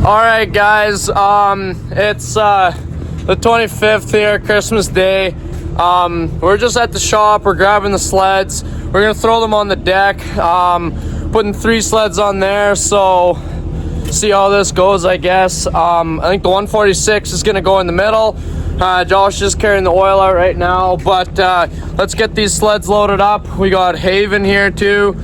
Alright guys, it's the 25th here, Christmas Day. We're just at the shop, we're grabbing the sleds. We're gonna throw them on the deck, putting 3 sleds on there, so see how this goes, I guess. I think the 146 is gonna go in the middle. Josh is carrying the oil out right now, but let's get these sleds loaded up. We got Haven here too.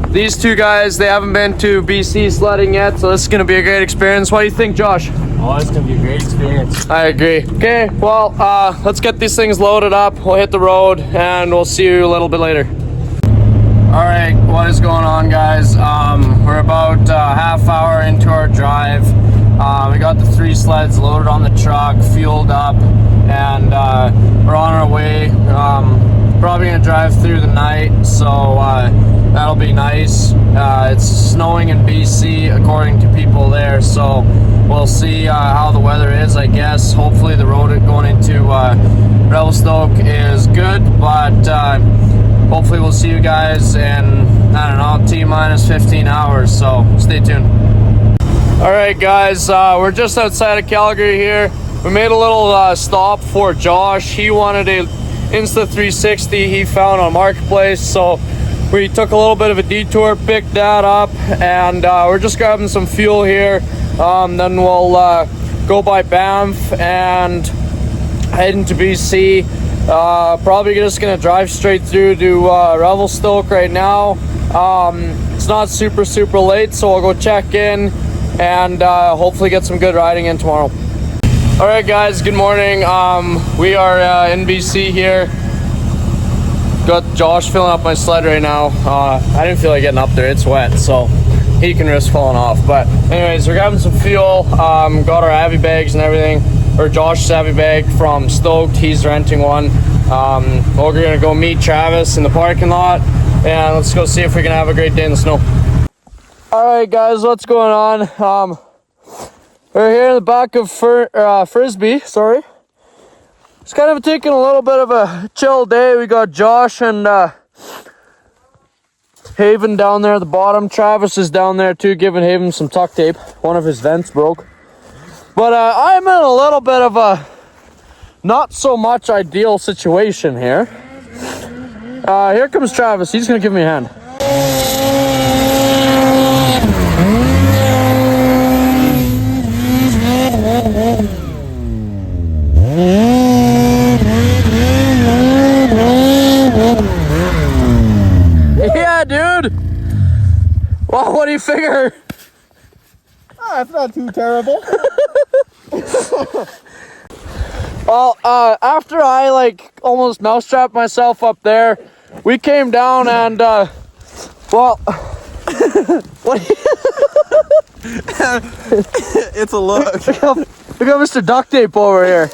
These 2 guys, they haven't been to BC sledding yet, so this is gonna be a great experience. What do you think, Josh? Oh, it's gonna be a great experience. I agree. Okay, well, let's get these things loaded up. We'll hit the road, and we'll see you a little bit later. All right, what is going on, guys? We're about a half hour into our drive. We got the 3 sleds loaded on the truck, fueled up, and we're on our way. Probably gonna drive through the night, so that'll be nice. It's snowing in BC according to people there, so we'll see how the weather is, I guess. Hopefully the road going into Revelstoke is good, but hopefully we'll see you guys in, I don't know, T-minus 15 hours, so stay tuned. Alright guys, we're just outside of Calgary here. We made a little stop for Josh. He wanted a Insta360 he found on Marketplace, so we took a little bit of a detour, picked that up, and we're just grabbing some fuel here. Then we'll go by Banff and head into BC. Probably just gonna drive straight through to Revelstoke right now. It's not super late, so we'll go check in and hopefully get some good riding in tomorrow. All right guys, good morning. We are in BC here. Got Josh filling up my sled right now. I didn't feel like getting up there, it's wet, so he can risk falling off. But anyways, we're grabbing some fuel, got our Avy bags and everything, or Josh's Avy bag from Stoked, he's renting one. We're gonna go meet Travis in the parking lot, and let's go see if we can have a great day in the snow. All right guys, what's going on? We're here in the back of Frisbee, sorry. It's kind of taking a little bit of a chill day. We got Josh and Haven down there at the bottom. Travis is down there too, giving Haven some tuck tape. One of his vents broke. But I'm in a little bit of a not so much ideal situation here. Here comes Travis. He's gonna give me a hand. Yeah, dude. Well, what do you figure? Oh, it's not too terrible. Well, after I almost mousetrapped myself up there, we came down and well, what? It's a look. Look at Mr. Duct Tape over here.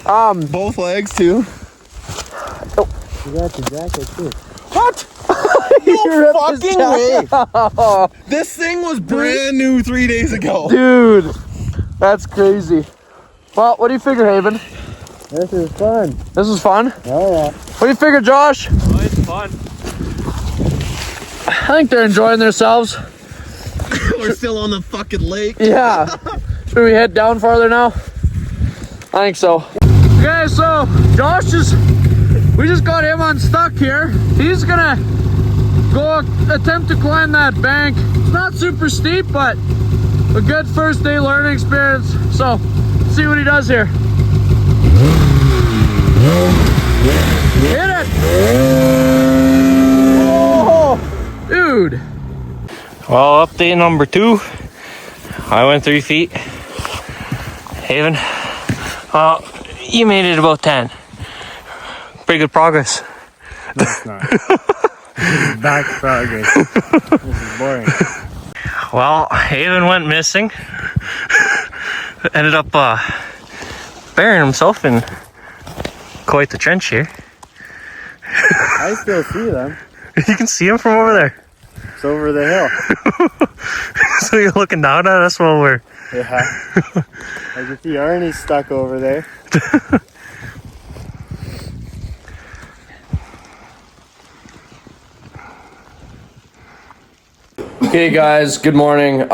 Both legs too. You got the jacket too. What? No fucking way. This thing was brand new 3 days ago. Dude, that's crazy. Well, what do you figure, Haven? This is fun. This is fun? Oh yeah. What do you figure, Josh? Oh, it's fun. I think they're enjoying themselves. We're still on the fucking lake. Yeah. Should we head down farther now? I think so. Okay, so we just got him unstuck here. He's gonna go attempt to climb that bank. It's not super steep, but a good first day learning experience. So, let's see what he does here. Hit it! Oh, dude. Well, update number 2. I went 3 feet. Haven, you made it about 10. Pretty good progress. That's not. This is back progress. This is boring. Well, Haven went missing. Ended up burying himself in quite the trench here. I still see them. You can see him from over there. It's over the hill. So you're looking down at us while we're... Yeah. I can see Arnie stuck over there. Hey guys, good morning.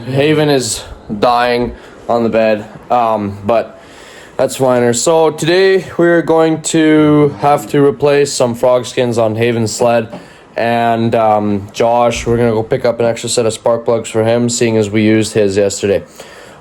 Haven is dying on the bed, but that's fine. So today we're going to have to replace some frog skins on Haven's sled, and Josh, we're gonna go pick up an extra set of spark plugs for him, seeing as we used his yesterday.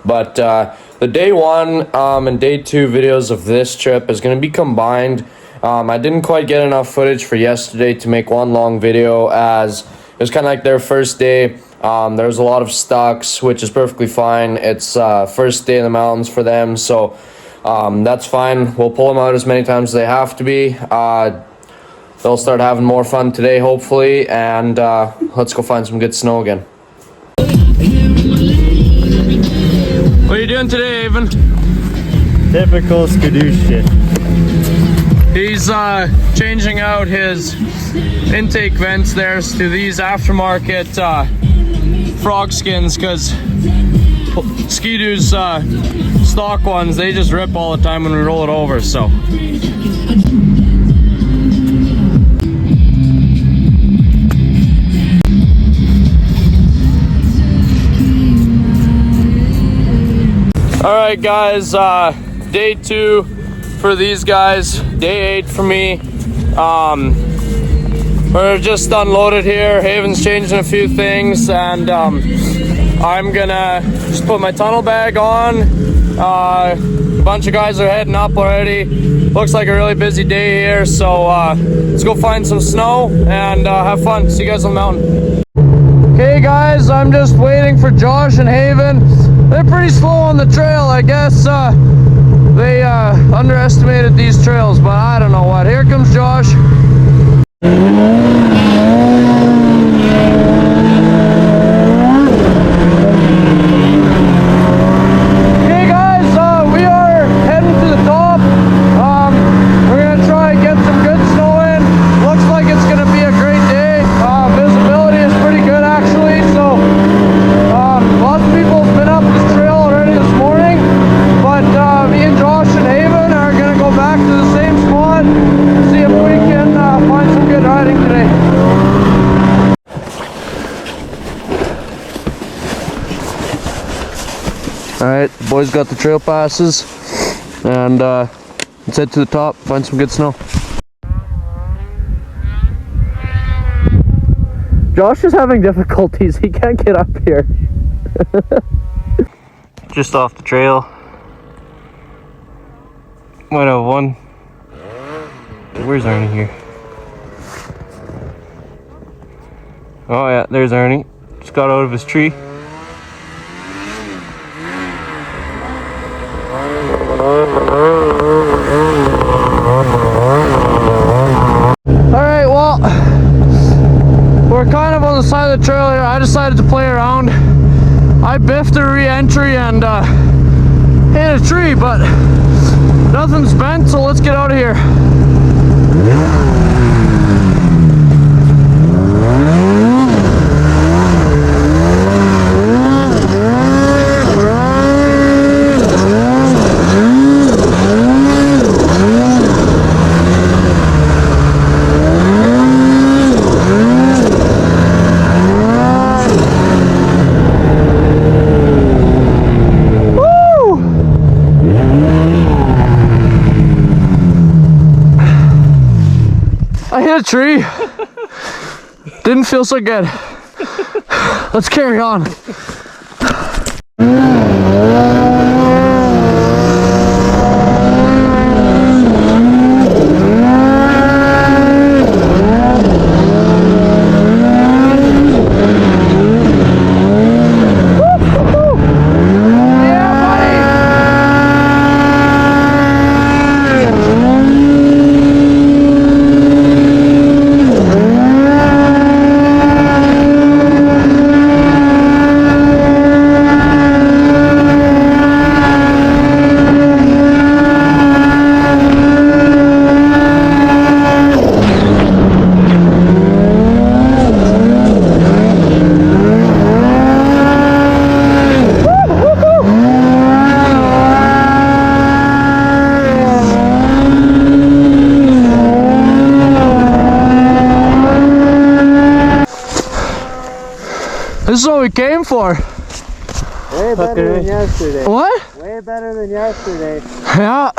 But the day 1 and day 2 videos of this trip is gonna be combined. I didn't quite get enough footage for yesterday to make one long video, as it was kind of like their first day. There was a lot of stocks, which is perfectly fine. It's first day in the mountains for them, so that's fine. We'll pull them out as many times as they have to be. They'll start having more fun today, hopefully, and let's go find some good snow again. What are you doing today, Haven? Typical skidoo shit. He's changing out his intake vents there to these aftermarket frog skins, because Skidoo's stock ones, they just rip all the time when we roll it over, so. Alright guys, day 2 for these guys, day 8 for me. We're just unloaded here. Haven's changing a few things, and I'm gonna just put my tunnel bag on. A bunch of guys are heading up already. Looks like a really busy day here, so let's go find some snow and have fun. See you guys on the mountain. Okay guys, I'm just waiting for Josh and Haven. They're pretty slow on the trail. I guess they underestimated these trails, but I don't know what. Here comes Josh. Okay guys, we are heading to the top. We're gonna try and get some good snow in. Looks like it's gonna be a great day. Visibility is pretty good actually, so lots of people have been up this trail already this morning, but me and Josh and Haven are gonna go back to the same spot, see if we can find some good riding today. Alright, the boys got the trail passes, and let's head to the top, find some good snow. Josh is having difficulties, he can't get up here. Just off the trail. Might have one. Where's Arnie here? Oh yeah, there's Arnie. Just got out of his tree. Alright, well, we're kind of on the side of the trail here. I decided to play around. I biffed a re-entry and hit a tree, but nothing's bent, so let's get out of here. I hit a tree. Didn't feel so good. Let's carry on. This is what we came for. Way better than yesterday. What? Way better than yesterday. Yeah.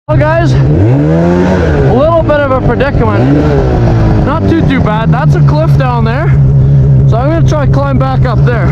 Well guys, a little bit of a predicament. Not too bad. That's a cliff down there. So I'm gonna try to climb back up there.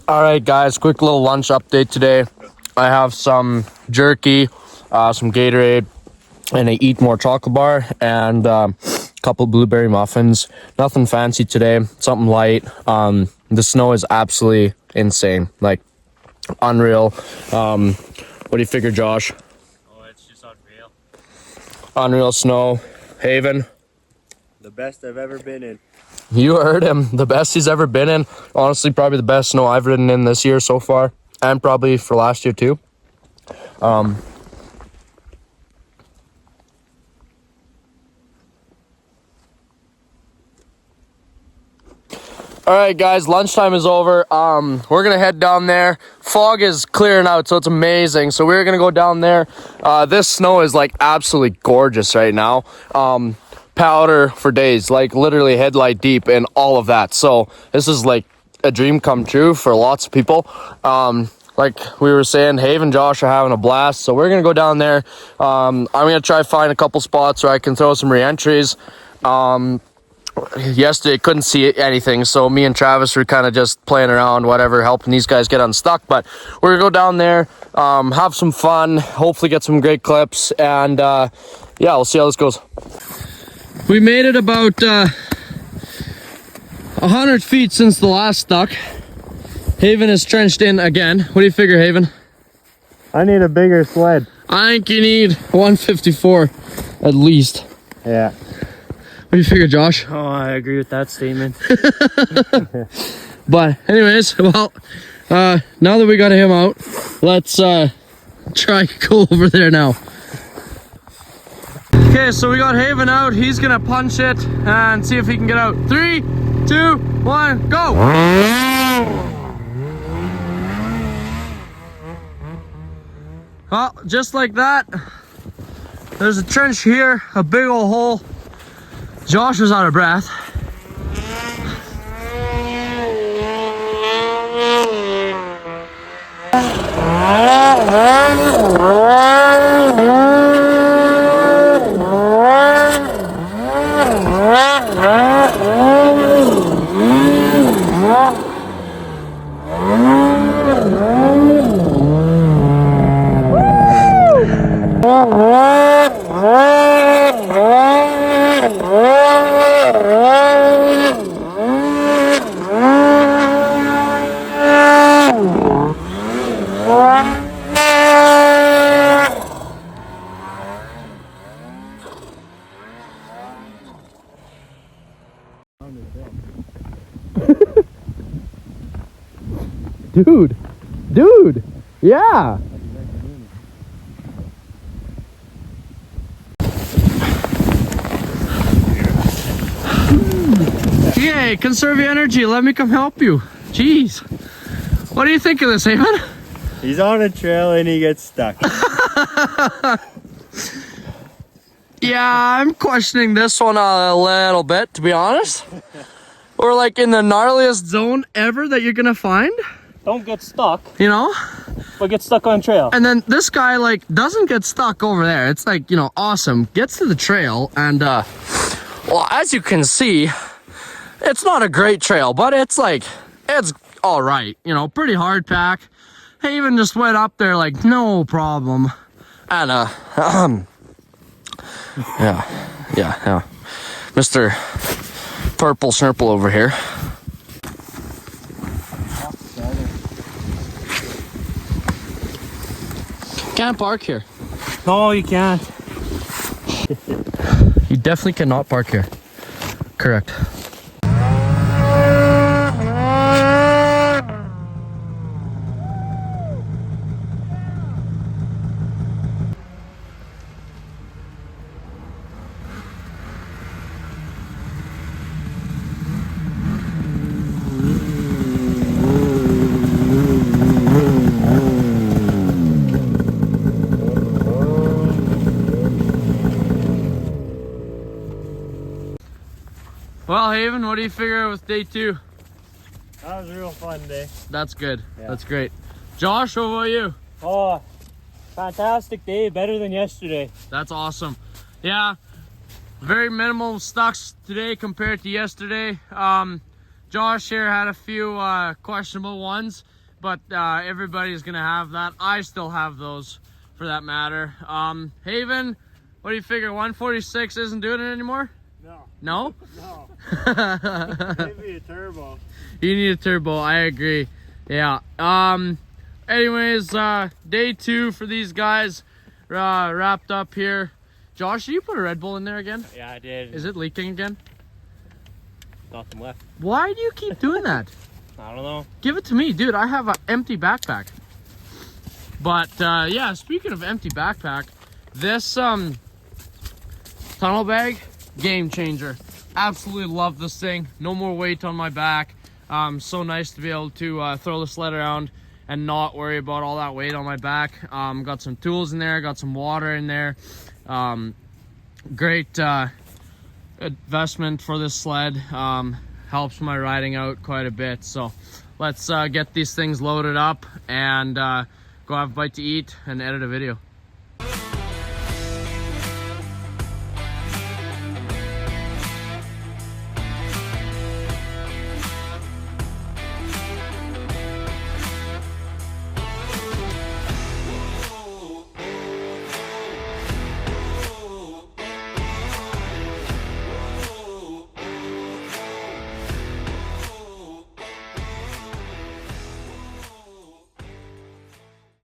Alright guys, quick little lunch update today. I have some jerky, some Gatorade, and a Eat More chocolate bar, and a couple blueberry muffins. Nothing fancy today, something light. The snow is absolutely insane, like unreal. What do you figure, Josh? Oh, it's just unreal. Unreal snow. Haven, The best I've ever been in. you heard him. The best he's ever been in. Honestly, probably the best snow I've ridden in this year so far, and probably for last year too. All right, guys, lunchtime is over. We're gonna head down there. Fog is clearing out, so it's amazing. So we're gonna go down there. This snow is like absolutely gorgeous right now. Powder for days, like literally headlight deep and all of that. So this is like a dream come true for lots of people. Like we were saying, Haven and Josh are having a blast. So we're gonna go down there. I'm gonna try to find a couple spots where I can throw some re-entries. Yesterday couldn't see anything, so me and Travis were kind of just playing around, whatever, helping these guys get unstuck. But we're gonna go down there, have some fun, hopefully get some great clips, and yeah, we'll see how this goes. We made it about 100 feet since the last stuck. Haven is trenched in again. What do you figure, Haven? I need a bigger sled. I think you need 154 at least. Yeah. What do you figure, Josh? Oh, I agree with that statement. But anyways, well, now that we got him out, let's try to go over there now. Okay, so we got Haven out. He's gonna punch it and see if he can get out. 3, 2, 1, go! Well, just like that, there's a trench here, a big old hole. Josh was out of breath. Dude, yeah. Yay, conserve your energy. Let me come help you. Jeez. What do you think of this, Haven? He's on a trail and he gets stuck. Yeah, I'm questioning this one a little bit, to be honest. We're like in the gnarliest zone ever that you're gonna find, Don't get stuck, you know? but get stuck on trail. And then this guy like doesn't get stuck over there. It's like, you know, awesome. Gets to the trail and well, as you can see, it's not a great trail, but it's like, it's all right, you know, pretty hard pack. Haven just went up there like no problem. And yeah. Mr. Purple Snurple over here. Can't park here. No, you can't. You definitely cannot park here. Correct. Well, Haven, what do you figure with day 2? That was a real fun day. That's good. Yeah. That's great. Josh, what about you? Oh, fantastic day, better than yesterday. That's awesome. Yeah, very minimal stucks today compared to yesterday. Josh here had a few questionable ones, but everybody's gonna have that. I still have those for that matter. Haven, what do you figure? 146 isn't doing it anymore? No. No? No. Maybe a turbo. You need a turbo, I agree. Yeah. Anyways, day 2 for these guys wrapped up here. Josh, did you put a Red Bull in there again? Yeah, I did. Is it leaking again? Nothing left. Why do you keep doing that? I don't know. Give it to me, dude. I have an empty backpack. But yeah, speaking of empty backpack, this tunnel bag, game changer. Absolutely love this thing. No more weight on my back. So nice to be able to throw the sled around and not worry about all that weight on my back. Got some tools in there, got some water in there. Great investment for this sled. Helps my riding out quite a bit. So let's get these things loaded up and go have a bite to eat and edit a video.